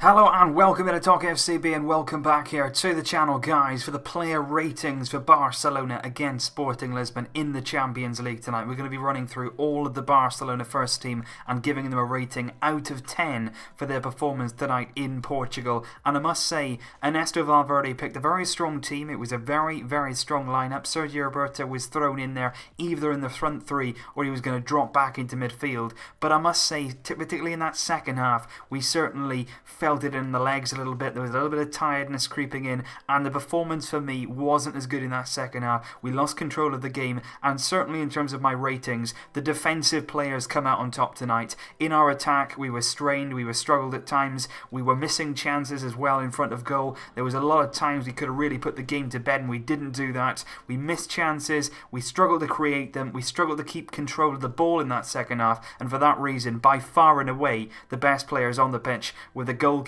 Hello and welcome to Talk FCB and welcome back here to the channel, guys, for the player ratings for Barcelona against Sporting Lisbon in the Champions League tonight. We're going to be running through all of the Barcelona first team and giving them a rating out of 10 for their performance tonight in Portugal. And I must say, Ernesto Valverde picked a very strong team. It was a very, very strong lineup. Sergio Roberto was thrown in there either in the front three or he was going to drop back into midfield. But I must say, particularly in that second half, we certainly felt it in the legs a little bit. There was a little bit of tiredness creeping in, and the performance for me wasn't as good in that second half. We lost control of the game, and certainly in terms of my ratings, the defensive players come out on top tonight. In our attack, we were strained, we were struggled at times, we were missing chances as well in front of goal. There was a lot of times we could have really put the game to bed, and we didn't do that. We missed chances, we struggled to create them, we struggled to keep control of the ball in that second half, and for that reason, by far and away, the best players on the pitch were the goalkeeper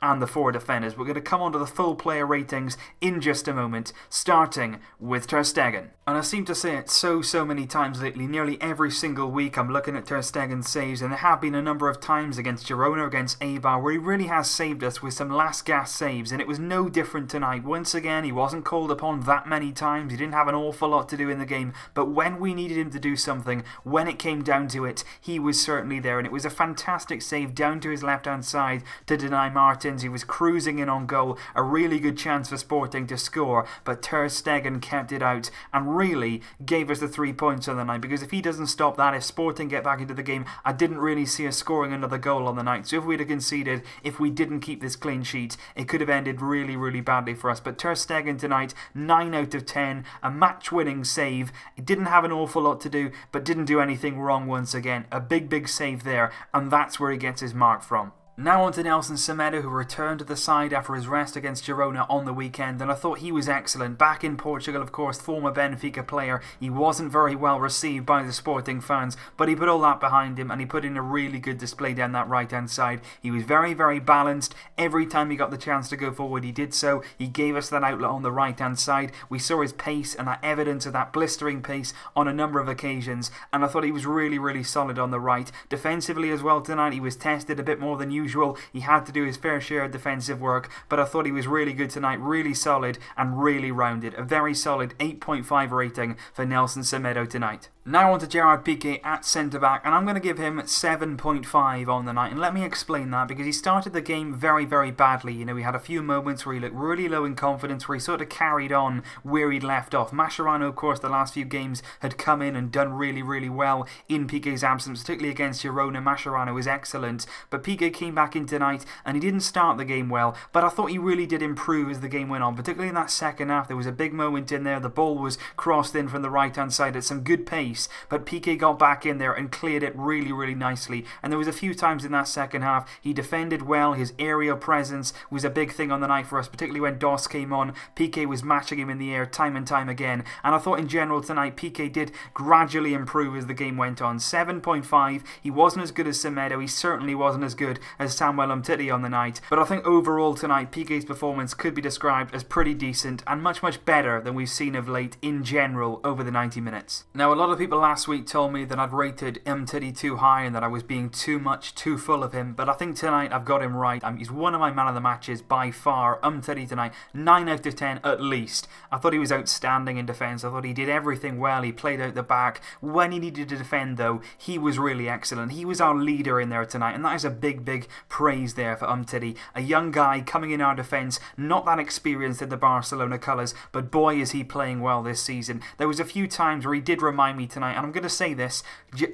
and the four defenders. We're going to come on to the full player ratings in just a moment, starting with Ter Stegen. And I seem to say it so many times lately. Nearly every single week I'm looking at Ter Stegen's saves, and there have been a number of times against Girona, against Eibar, where he really has saved us with some last gasp saves, and it was no different tonight. Once again, he wasn't called upon that many times, he didn't have an awful lot to do in the game, but when we needed him to do something, when it came down to it, he was certainly there, and it was a fantastic save down to his left hand side to deny Martins. He was cruising in on goal, a really good chance for Sporting to score, but Ter Stegen kept it out and really gave us the 3 points on the night, because if he doesn't stop that, if Sporting get back into the game, I didn't really see us scoring another goal on the night. So if we'd have conceded, if we didn't keep this clean sheet, it could have ended really badly for us. But Ter Stegen tonight, 9 out of 10, a match-winning save. He didn't have an awful lot to do, but didn't do anything wrong once again. A big save there, and that's where he gets his mark from. Now on to Nelson Semedo, who returned to the side after his rest against Girona on the weekend, and I thought he was excellent. Back in Portugal, of course, former Benfica player, he wasn't very well received by the Sporting fans, but he put all that behind him and he put in a really good display down that right-hand side. He was very balanced. Every time he got the chance to go forward, he did so. He gave us that outlet on the right-hand side. We saw his pace and that evidence of that blistering pace on a number of occasions, and I thought he was really solid on the right. Defensively as well tonight, he was tested a bit more than usual. He had to do his fair share of defensive work, but I thought he was really good tonight, really solid and really rounded. A very solid 8.5 rating for Nelson Semedo tonight. Now on to Gerard Piqué at centre-back, and I'm going to give him 7.5 on the night, and let me explain that, because he started the game very badly. You know, he had a few moments where he looked really low in confidence, where he sort of carried on where he'd left off. Mascherano, of course, the last few games had come in and done really well in Piqué's absence, particularly against Girona. Mascherano was excellent, but Piqué came back in tonight and he didn't start the game well, but I thought he really did improve as the game went on, particularly in that second half. There was a big moment in there, the ball was crossed in from the right hand side at some good pace, but Piqué got back in there and cleared it really nicely, and there was a few times in that second half he defended well. His aerial presence was a big thing on the night for us, particularly when Doss came on. Piqué was matching him in the air time and time again, and I thought in general tonight Piqué did gradually improve as the game went on. 7.5, he wasn't as good as Semedo, he certainly wasn't as good as Samuel Umtiti on the night, but I think overall tonight Piqué's performance could be described as pretty decent and much better than we've seen of late in general over the 90 minutes. Now, a lot of people last week told me that I'd rated Umtiti too high and that I was being too full of him, but I think tonight I've got him right. He's one of my man of the matches by far. Umtiti tonight, 9 out of 10 at least. I thought he was outstanding in defence. I thought he did everything well. He played out the back. When he needed to defend though, he was really excellent. He was our leader in there tonight, and that is a big praise there for Umtiti. A young guy coming in our defence, not that experienced in the Barcelona colours, but boy is he playing well this season. There was a few times where he did remind me tonight, and I'm going to say this,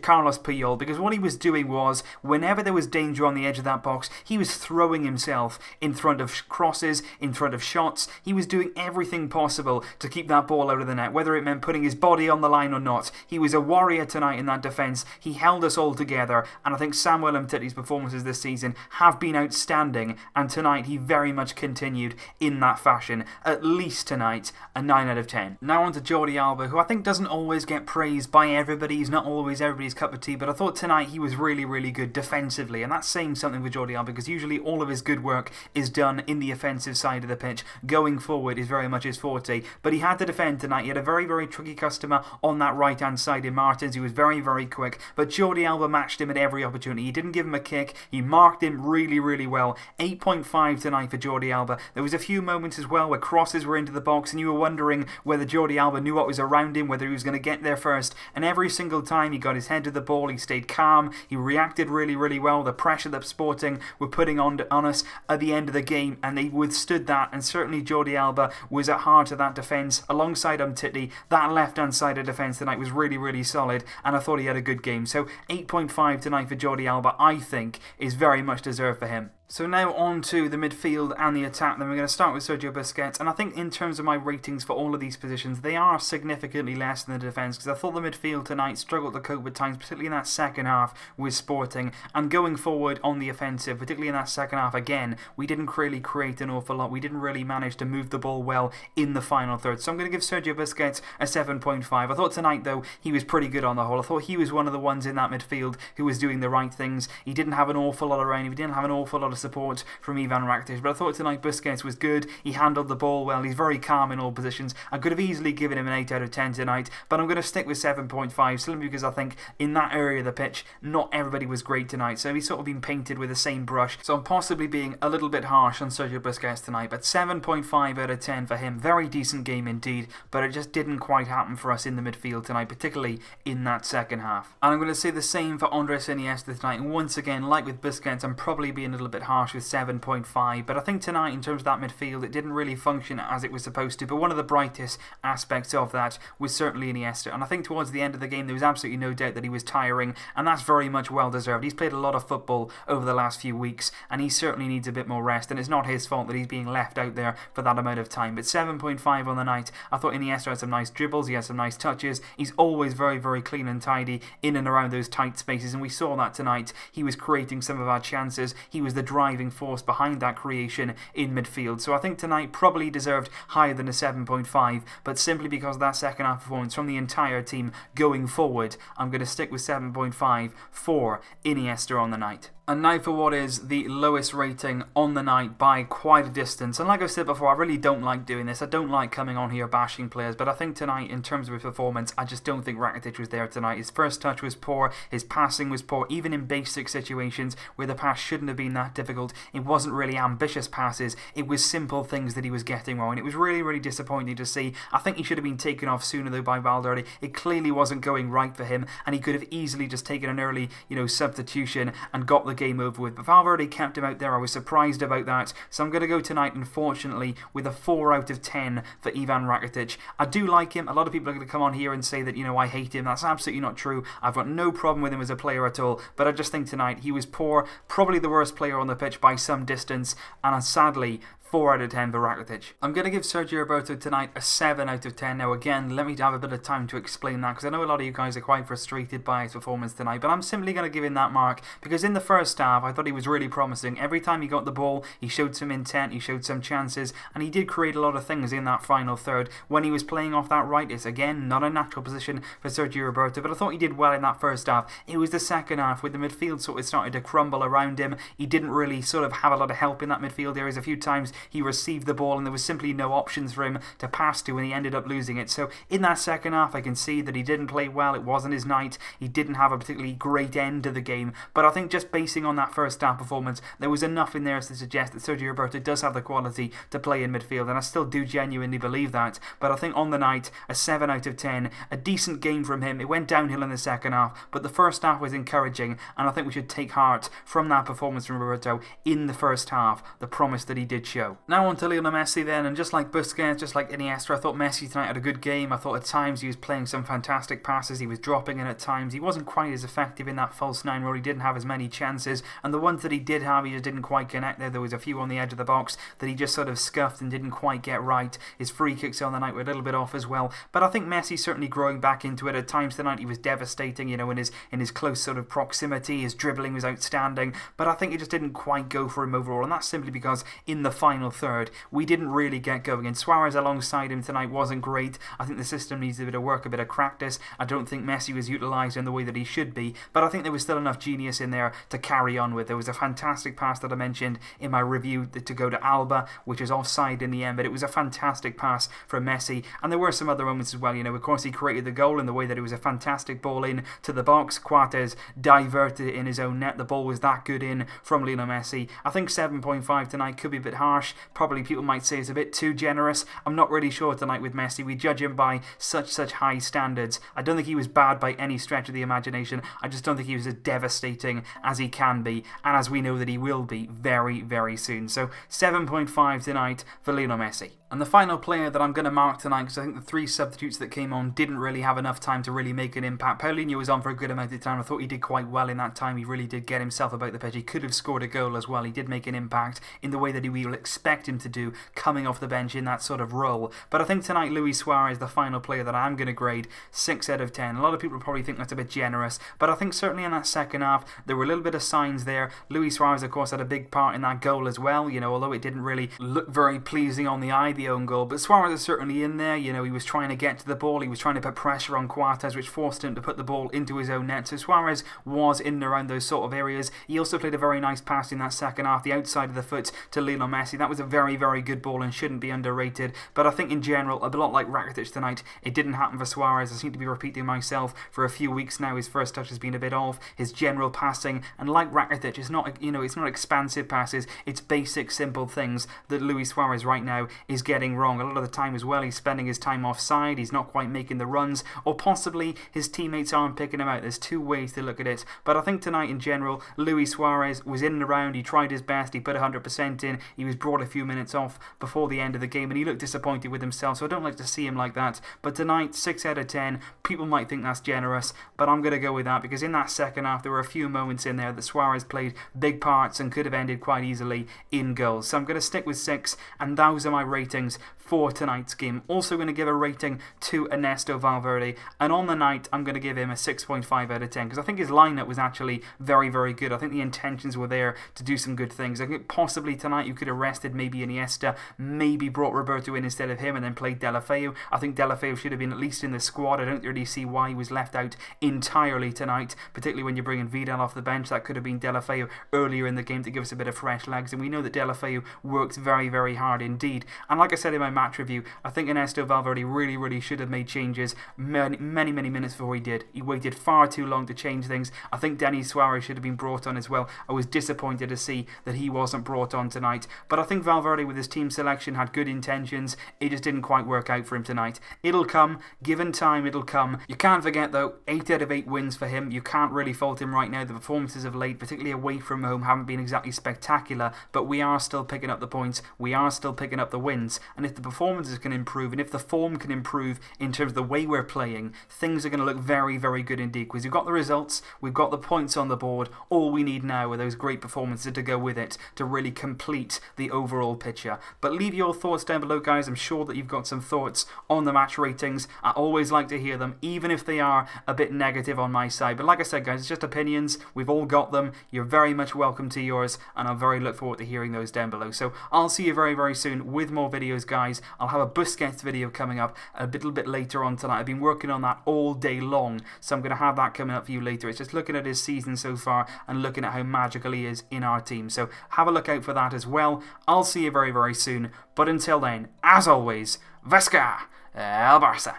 Carlos Puyol, because what he was doing was, whenever there was danger on the edge of that box, he was throwing himself in front of crosses, in front of shots. He was doing everything possible to keep that ball out of the net, whether it meant putting his body on the line or not. He was a warrior tonight in that defence. He held us all together, and I think Samuel Umtiti's performances this season have been outstanding, and tonight he very much continued in that fashion. At least tonight, a 9 out of 10. Now on to Jordi Alba, who I think doesn't always get praised by everybody. He's not always everybody's cup of tea, but I thought tonight he was really, really good defensively, and that's saying something for Jordi Alba, because usually all of his good work is done in the offensive side of the pitch. Going forward is very much his forte, but he had to defend tonight. He had a very, very tricky customer on that right-hand side in Martins. He was very, very quick, but Jordi Alba matched him at every opportunity. He didn't give him a kick. He marked him really, really well. 8.5 tonight for Jordi Alba. There was a few moments as well where crosses were into the box, and you were wondering whether Jordi Alba knew what was around him, whether he was going to get there first, and every single time he got his head to the ball, he stayed calm, he reacted really, really well. The pressure that Sporting were putting on us at the end of the game, and they withstood that, and certainly Jordi Alba was at heart of that defence alongside Umtiti. That left-hand side of defence tonight was really, really solid, and I thought he had a good game. So 8.5 tonight for Jordi Alba, I think, is very much deserved for him. So now on to the midfield and the attack. Then we're going to start with Sergio Busquets, and I think in terms of my ratings for all of these positions, they are significantly less than the defence, because I thought the midfield tonight struggled to cope at times, particularly in that second half with Sporting, and going forward on the offensive, particularly in that second half again, we didn't really create an awful lot. We didn't really manage to move the ball well in the final third. So I'm going to give Sergio Busquets a 7.5. I thought tonight, though, he was pretty good on the whole. I thought he was one of the ones in that midfield who was doing the right things. He didn't have an awful lot around him. He didn't have an awful lot of support from Ivan Rakitic, but I thought tonight Busquets was good. He handled the ball well. He's very calm in all positions. I could have easily given him an 8 out of 10 tonight, but I'm going to stick with 7.5 simply because I think in that area of the pitch not everybody was great tonight, so he's sort of been painted with the same brush. So I'm possibly being a little bit harsh on Sergio Busquets tonight, but 7.5 out of 10 for him. Very decent game indeed, but it just didn't quite happen for us in the midfield tonight, particularly in that second half. And I'm going to say the same for Andres Iniesta tonight, and once again, like with Busquets, I'm probably being a little bit harsh with 7.5, but I think tonight in terms of that midfield it didn't really function as it was supposed to, but one of the brightest aspects of that was certainly Iniesta, and I think towards the end of the game there was absolutely no doubt that he was tiring, and that's very much well deserved. He's played a lot of football over the last few weeks, and he certainly needs a bit more rest, and it's not his fault that he's being left out there for that amount of time. But 7.5 on the night. I thought Iniesta had some nice dribbles, he had some nice touches, he's always very, very clean and tidy in and around those tight spaces, and we saw that tonight. He was creating some of our chances, he was the driving force behind that creation in midfield. So I think tonight probably deserved higher than a 7.5, but simply because of that second half performance from the entire team going forward, I'm going to stick with 7.5 for Iniesta on the night. And now for what is the lowest rating on the night by quite a distance. And like I said before, I really don't like doing this. I don't like coming on here bashing players, but I think tonight, in terms of his performance, I just don't think Rakitic was there tonight. His first touch was poor, his passing was poor, even in basic situations where the pass shouldn't have been that difficult. It wasn't really ambitious passes, it was simple things that he was getting wrong, and it was really, really disappointing to see. I think he should have been taken off sooner though by Valverde. It clearly wasn't going right for him, and he could have easily just taken an early, substitution and got the game over with, but Valverde kept him out there. I was surprised about that, so I'm going to go tonight, unfortunately, with a 4 out of 10 for Ivan Rakitic. I do like him. A lot of people are going to come on here and say that, I hate him. That's absolutely not true. I've got no problem with him as a player at all, but I just think tonight he was poor, probably the worst player on the pitch by some distance, and sadly, 4 out of 10 for Rakitic. I'm going to give Sergio Roberto tonight a 7 out of 10. Now again, let me have a bit of time to explain that, because I know a lot of you guys are quite frustrated by his performance tonight, but I'm simply going to give him that mark because in the first half I thought he was really promising. Every time he got the ball he showed some intent, he showed some chances, and he did create a lot of things in that final third when he was playing off that right. It's again not a natural position for Sergio Roberto, but I thought he did well in that first half. It was the second half with the midfield sort of started to crumble around him. He didn't really sort of have a lot of help in that midfield areas. A few times he received the ball and there was simply no options for him to pass to, and he ended up losing it. So in that second half I can see that he didn't play well. It wasn't his night. He didn't have a particularly great end to the game, but I think just basing on that first half performance there was enough in there to suggest that Sergio Roberto does have the quality to play in midfield, and I still do genuinely believe that. But I think on the night a 7 out of 10, a decent game from him. It went downhill in the second half, but the first half was encouraging, and I think we should take heart from that performance from Roberto in the first half, the promise that he did show. Now on to Lionel Messi then, and just like Busquets, just like Iniesta, I thought Messi tonight had a good game. I thought at times he was playing some fantastic passes, he was dropping in at times, he wasn't quite as effective in that false 9 role, he didn't have as many chances, and the ones that he did have he just didn't quite connect there. There was a few on the edge of the box that he just sort of scuffed and didn't quite get right. His free kicks on the night were a little bit off as well, but I think Messi's certainly growing back into it. At times tonight he was devastating, in his close sort of proximity. His dribbling was outstanding, but I think it just didn't quite go for him overall, and that's simply because in the final final third, we didn't really get going. And Suarez alongside him tonight wasn't great. I think the system needs a bit of work, a bit of practice. I don't think Messi was utilised in the way that he should be, but I think there was still enough genius in there to carry on with. There was a fantastic pass that I mentioned in my review to go to Alba, which is offside in the end, but it was a fantastic pass from Messi. And there were some other moments as well. You know, of course, he created the goal in the way that it was a fantastic ball in to the box. Coates diverted it in his own net. The ball was that good in from Lionel Messi. I think 7.5 tonight could be a bit harsh. Probably people might say it's a bit too generous. I'm not really sure tonight with Messi. We judge him by such high standards. I don't think he was bad by any stretch of the imagination. I just don't think he was as devastating as he can be, and as we know that he will be very soon. So 7.5 tonight for Lionel Messi. And the final player that I'm going to mark tonight, because I think the 3 substitutes that came on didn't really have enough time to really make an impact. Paulinho was on for a good amount of time. I thought he did quite well in that time. He really did get himself about the pitch. He could have scored a goal as well. He did make an impact in the way that we will expect him to do, coming off the bench in that sort of role. But I think tonight Luis Suarez, the final player that I'm going to grade 6 out of 10. A lot of people probably think that's a bit generous, but I think certainly in that second half there were a little bit of signs there. Luis Suarez, of course, had a big part in that goal as well, you know, although it didn't really look very pleasing on the eye, the own goal. But Suarez is certainly in there. You know, he was trying to get to the ball, he was trying to put pressure on Coates, which forced him to put the ball into his own net. So Suarez was in and around those sort of areas. He also played a very nice pass in that second half, the outside of the foot to Lionel Messi. That was a very good ball and shouldn't be underrated. But I think in general, a lot like Rakitic tonight, it didn't happen for Suarez. I seem to be repeating myself for a few weeks now. His first touch has been a bit off, his general passing, and like Rakitic, it's not, you know, it's not expansive passes, it's basic simple things that Luis Suarez right now is getting wrong. A lot of the time as well, he's spending his time offside, he's not quite making the runs, or possibly his teammates aren't picking him out. There's 2 ways to look at it. But I think tonight in general, Luis Suarez was in and around, he tried his best, he put 100% in, he was brought a few minutes off before the end of the game, and he looked disappointed with himself, so I don't like to see him like that. But tonight, 6 out of 10, people might think that's generous, but I'm going to go with that, because in that second half, there were a few moments in there that Suarez played big parts and could have ended quite easily in goals. So I'm going to stick with 6, and those are my ratings for tonight's game. Also going to give a rating to Ernesto Valverde, and on the night I'm going to give him a 6.5 out of 10, because I think his lineup was actually very good. I think the intentions were there to do some good things. I think possibly tonight you could have rested maybe Iniesta, maybe brought Roberto in instead of him, and then played Deulofeu. I think Deulofeu should have been at least in the squad. I don't really see why he was left out entirely tonight, particularly when you're bringing Vidal off the bench. That could have been Deulofeu earlier in the game to give us a bit of fresh legs, and we know that Deulofeu works very hard indeed. And like I said in my match review, I think Ernesto Valverde really should have made changes many minutes before he did. He waited far too long to change things. I think Denis Suarez should have been brought on as well. I was disappointed to see that he wasn't brought on tonight, but I think Valverde with his team selection had good intentions. It just didn't quite work out for him tonight. It'll come, given time it'll come. You can't forget though, 8 out of 8 wins for him. You can't really fault him right now. The performances of late, particularly away from home, haven't been exactly spectacular, but we are still picking up the points, we are still picking up the wins, and if the performances can improve, and if the form can improve in terms of the way we're playing, things are going to look very good indeed, because we've got the results, we've got the points on the board. All we need now are those great performances to go with it to really complete the overall picture. But leave your thoughts down below, guys. I'm sure that you've got some thoughts on the match ratings. I always like to hear them, even if they are a bit negative on my side. But like I said, guys, it's just opinions. We've all got them. You're very much welcome to yours, and I very look forward to hearing those down below. So I'll see you very soon with more videos, guys. I'll have a Busquets video coming up a little bit later on tonight. I've been working on that all day long, so I'm going to have that coming up for you later. It's just looking at his season so far and looking at how magical he is in our team. So have a look out for that as well. I'll see you very soon. But until then, as always, Vasca el Barça.